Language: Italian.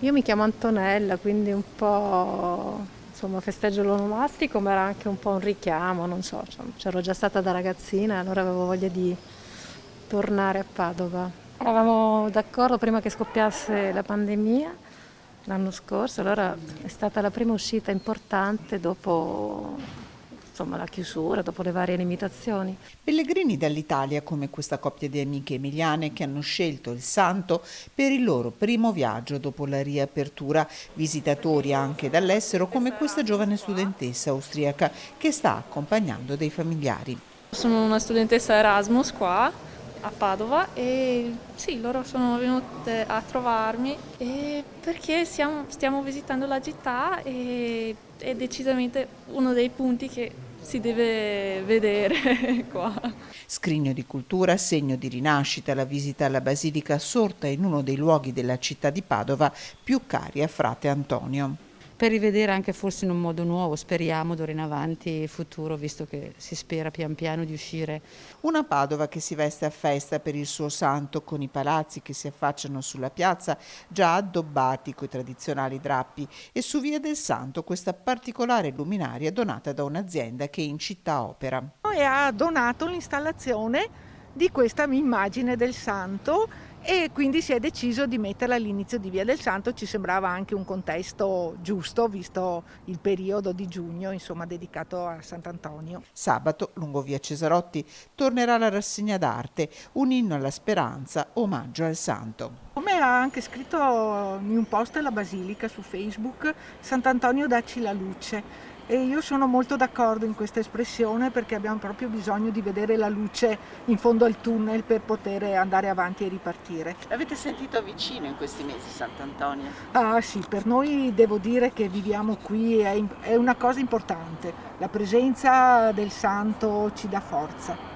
Io mi chiamo Antonella, quindi un po' insomma festeggio l'onomastico, ma era anche un po' un richiamo, non so, insomma, c'ero già stata da ragazzina, allora avevo voglia di tornare a Padova. Eravamo d'accordo prima che scoppiasse la pandemia l'anno scorso, allora è stata la prima uscita importante dopo insomma, la chiusura, dopo le varie limitazioni. Pellegrini dall'Italia, come questa coppia di amiche emiliane che hanno scelto il santo per il loro primo viaggio dopo la riapertura, visitatori anche dall'estero come questa giovane studentessa austriaca che sta accompagnando dei familiari. Sono una studentessa Erasmus qua a Padova e sì, loro sono venute a trovarmi perché stiamo visitando la città e è decisamente uno dei punti che si deve vedere qua. Scrigno di cultura, segno di rinascita, la visita alla basilica sorta in uno dei luoghi della città di Padova più cari a frate Antonio. Per rivedere anche forse in un modo nuovo, speriamo d'ora in avanti, futuro, visto che si spera pian piano di uscire. Una Padova che si veste a festa per il suo santo con i palazzi che si affacciano sulla piazza già addobbati coi tradizionali drappi e su Via del Santo questa particolare luminaria donata da un'azienda che in città opera. E ha donato l'installazione di questa immagine del santo e quindi si è deciso di metterla all'inizio di Via del Santo. Ci sembrava anche un contesto giusto visto il periodo di giugno, insomma, dedicato a Sant'Antonio. Sabato, lungo via Cesarotti, tornerà la rassegna d'arte, un inno alla speranza, omaggio al santo. Come ha anche scritto in un post la Basilica su Facebook, Sant'Antonio dacci la luce. E io sono molto d'accordo in questa espressione perché abbiamo proprio bisogno di vedere la luce in fondo al tunnel per poter andare avanti e ripartire. L'avete sentito vicino in questi mesi, Sant'Antonio? Ah sì, per noi devo dire che viviamo qui è una cosa importante. La presenza del santo ci dà forza.